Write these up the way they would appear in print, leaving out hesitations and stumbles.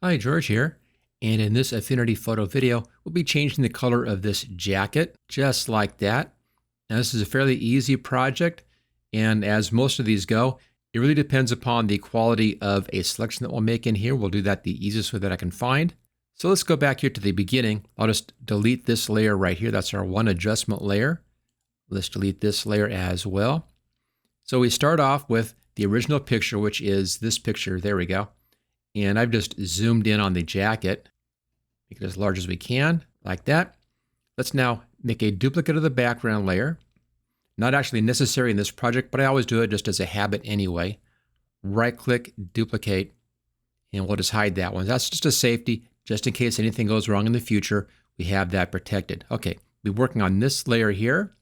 Hi, George here. And in this Affinity Photo video, we'll be changing the color of this jacket, just like that. Now, this is a fairly easy project, and as most of these go, it really depends upon the quality of a selection that we'll make in here. We'll do that the easiest way that I can find. So let's go back here to the beginning. I'll just delete this layer right here. That's our one adjustment layer. Let's delete this layer as well. So we start off with the original picture, which is this picture. There we go. And I've just zoomed in on the jacket, make it as large as we can, like that. Let's now make a duplicate of the background layer. Not actually necessary in this project, but I always do it just as a habit anyway. Right-click, duplicate, and we'll just hide that one. That's just a safety, just in case anything goes wrong in the future, we have that protected. Okay, we're working on this layer here,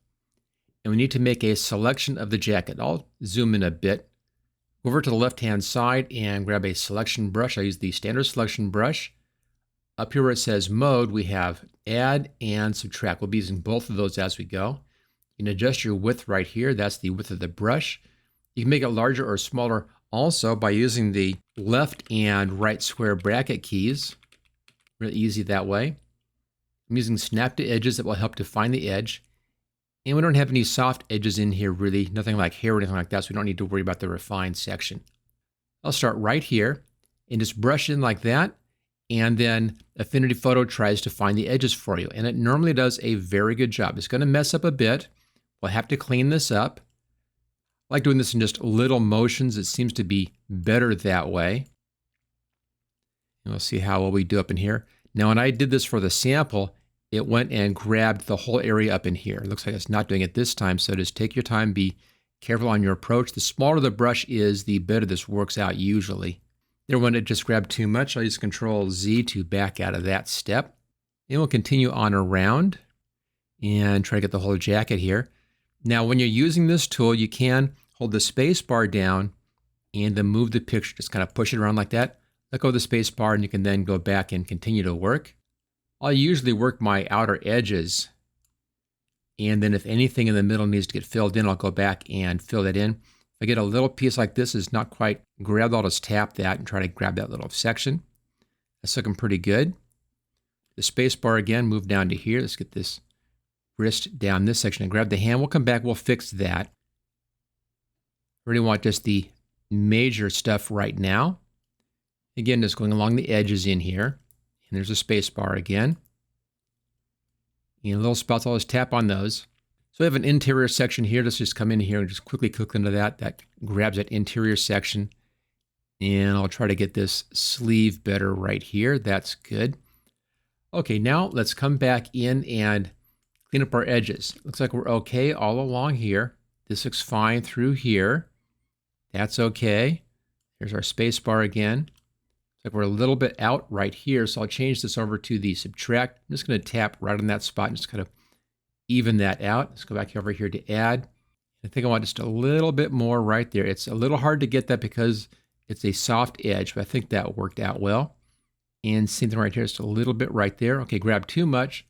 and we need to make a selection of the jacket. I'll zoom in a bit. Over to the left-hand side and grab a selection brush. I use the standard selection brush. Up here where it says mode, we have add and subtract. We'll be using both of those as we go. You can adjust your width right here. That's the width of the brush. You can make it larger or smaller also by using the left and right square bracket keys. Really easy that way. I'm using snap to edges that will help define the edge. And we don't have any soft edges in here really, nothing like hair or anything like that, so we don't need to worry about the refined section. I'll start right here and just brush in like that, and then Affinity Photo tries to find the edges for you, and it normally does a very good job. It's going to mess up a bit. We'll have to clean this up. I like doing this in just little motions. It seems to be better that way. And we'll see how well we do up in here. Now, when I did this for the sample, it went and grabbed the whole area up in here. It looks like it's not doing it this time, so just take your time, be careful on your approach. The smaller the brush is, the better this works out usually. There, when it just grabbed too much, I'll use Control Z to back out of that step. And we'll continue on around and try to get the whole jacket here. Now, when you're using this tool, you can hold the space bar down and then move the picture. Just kind of push it around like that. Let go of the space bar, and you can then go back and continue to work. I'll usually work my outer edges, and then if anything in the middle needs to get filled in, I'll go back and fill that in. If I get a little piece like this is not quite grabbed, I'll just tap that and try to grab that little section. That's looking pretty good. The space bar again, move down to here. Let's get this wrist down this section and grab the hand. We'll come back, we'll fix that. I really want just the major stuff right now. Again, just going along the edges in here. And there's a space bar again. And little spots, I'll just tap on those. So we have an interior section here. Let's just come in here and just quickly click into that. That grabs that interior section. And I'll try to get this sleeve better right here. That's good. Okay, now let's come back in and clean up our edges. Looks like we're okay all along here. This looks fine through here. That's okay. Here's our space bar again. Like we're a little bit out right here, so I'll change this over to the subtract. I'm just going to tap right on that spot and just kind of even that out. Let's go back over here to add. I think I want just a little bit more right there. It's a little hard to get that because it's a soft edge, but I think that worked out well. And same thing right here, just a little bit right there. Okay, grab too much.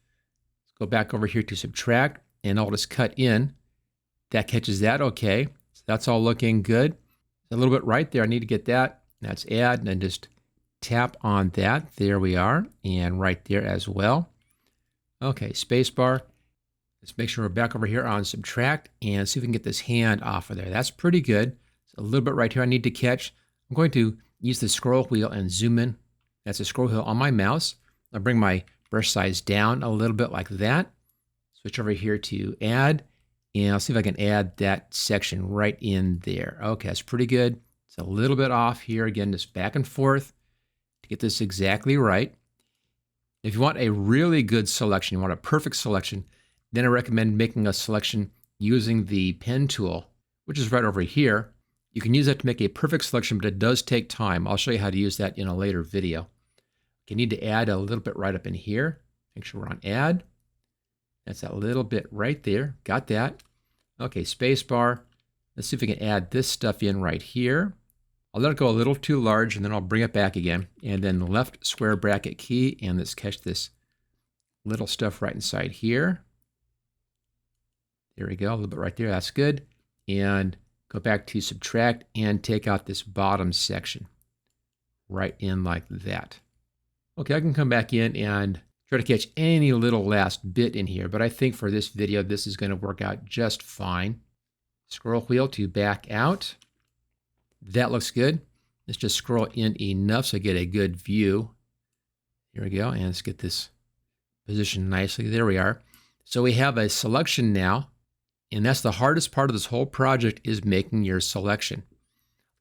Let's go back over here to subtract, and I'll just cut in. That catches that, okay. So that's all looking good. A little bit right there, I need to get that. That's add, and then just tap on that. There we are. And right there as well. Okay, spacebar. Let's make sure we're back over here on subtract and see if we can get this hand off of there. That's pretty good. So a little bit right here I need to catch. I'm going to use the scroll wheel and zoom in. That's a scroll wheel on my mouse. I'll bring my brush size down a little bit like that. Switch over here to add. And I'll see if I can add that section right in there. Okay, that's pretty good. It's a little bit off here. Again, just back and forth to get this exactly right. If you want a really good selection, you want a perfect selection, then I recommend making a selection using the pen tool, which is right over here. You can use that to make a perfect selection, but it does take time. I'll show you how to use that in a later video. You need to add a little bit right up in here. Make sure we're on add. That's that little bit right there. Got that. Okay, space bar. Let's see if we can add this stuff in right here. I'll let it go a little too large, and then I'll bring it back again. And then the left square bracket key, and let's catch this little stuff right inside here. There we go, a little bit right there. That's good. And go back to subtract and take out this bottom section right in like that. Okay, I can come back in and try to catch any little last bit in here, but I think for this video, this is going to work out just fine. Scroll wheel to back out. That looks good. Let's just scroll in enough so I get a good view. Here we go, and let's get this positioned nicely. There we are. So we have a selection now, and that's the hardest part of this whole project, is making your selection.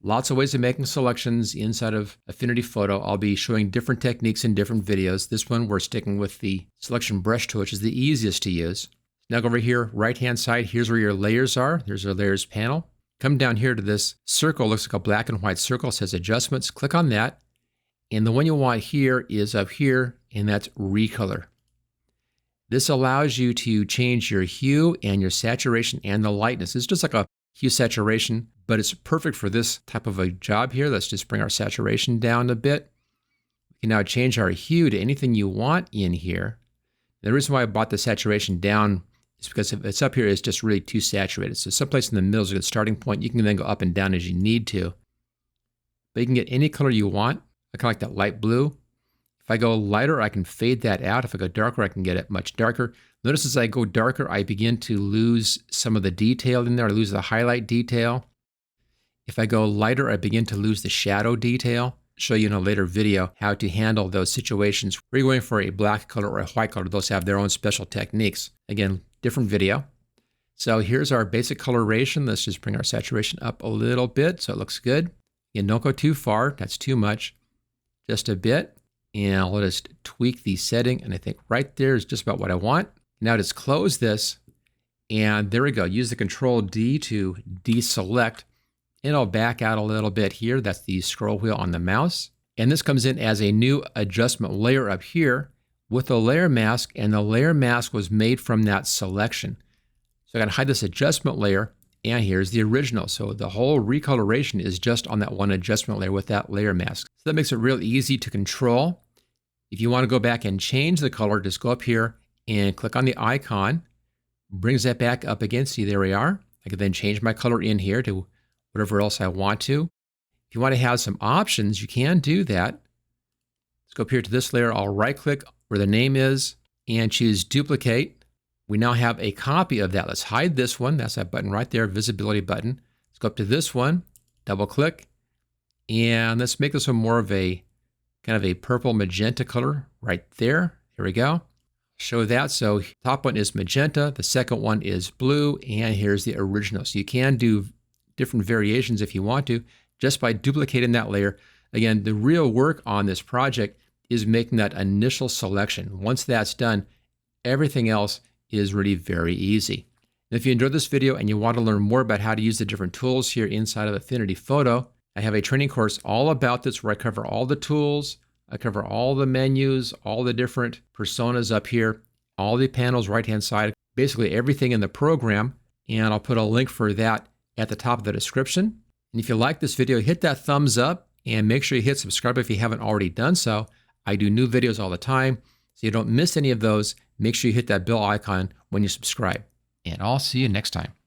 Lots of ways of making selections inside of Affinity Photo. I'll be showing different techniques in different videos. This one, we're sticking with the selection brush tool, which is the easiest to use. Now go over here, right-hand side, here's where your layers are. There's our layers panel. Come down here to this circle, looks like a black and white circle, says adjustments. Click on that. And the one you want here is up here, and that's Recolor. This allows you to change your hue and your saturation and the lightness. It's just like a hue saturation, but it's perfect for this type of a job here. Let's just bring our saturation down a bit. We can now change our hue to anything you want in here. The reason why I brought the saturation down is because if it's up here, it's just really too saturated. So someplace in the middle is a good starting point. You can then go up and down as you need to. But you can get any color you want. I kind of like that light blue. If I go lighter, I can fade that out. If I go darker, I can get it much darker. Notice as I go darker, I begin to lose some of the detail in there. I lose the highlight detail. If I go lighter, I begin to lose the shadow detail. I'll show you in a later video how to handle those situations where you're going for a black color or a white color. Those have their own special techniques. Again, different video. So here's our basic coloration. Let's just bring our saturation up a little bit so it looks good. Again, don't go too far. That's too much. Just a bit. And I'll just tweak the setting. And I think right there is just about what I want. Now just close this. And there we go. Use the Control D to deselect. And I'll back out a little bit here. That's the scroll wheel on the mouse. And this comes in as a new adjustment layer up here with a layer mask. And the layer mask was made from that selection. So I got to hide this adjustment layer. And here's the original. So the whole recoloration is just on that one adjustment layer with that layer mask. So that makes it real easy to control. If you want to go back and change the color, just go up here and click on the icon. Brings that back up again. See, there we are. I can then change my color in here to whatever else I want to. If you want to have some options, you can do that. Let's go up here to this layer. I'll right click where the name is and choose duplicate. We now have a copy of that. Let's hide this one. That's that button right there, visibility button. Let's go up to this one, double click, and let's make this one more of a kind of a purple magenta color right there. Here we go. Show that. So top one is magenta, the second one is blue, and here's the original. So you can do different variations if you want to, just by duplicating that layer. Again, the real work on this project is making that initial selection. Once that's done, everything else is really very easy. And if you enjoyed this video and you want to learn more about how to use the different tools here inside of Affinity Photo, I have a training course all about this where I cover all the tools, I cover all the menus, all the different personas up here, all the panels right-hand side, basically everything in the program, and I'll put a link for that at the top of the description. And if you like this video, hit that thumbs up and make sure you hit subscribe if you haven't already done so. I do new videos all the time, so you don't miss any of those. Make sure you hit that bell icon when you subscribe. And I'll see you next time.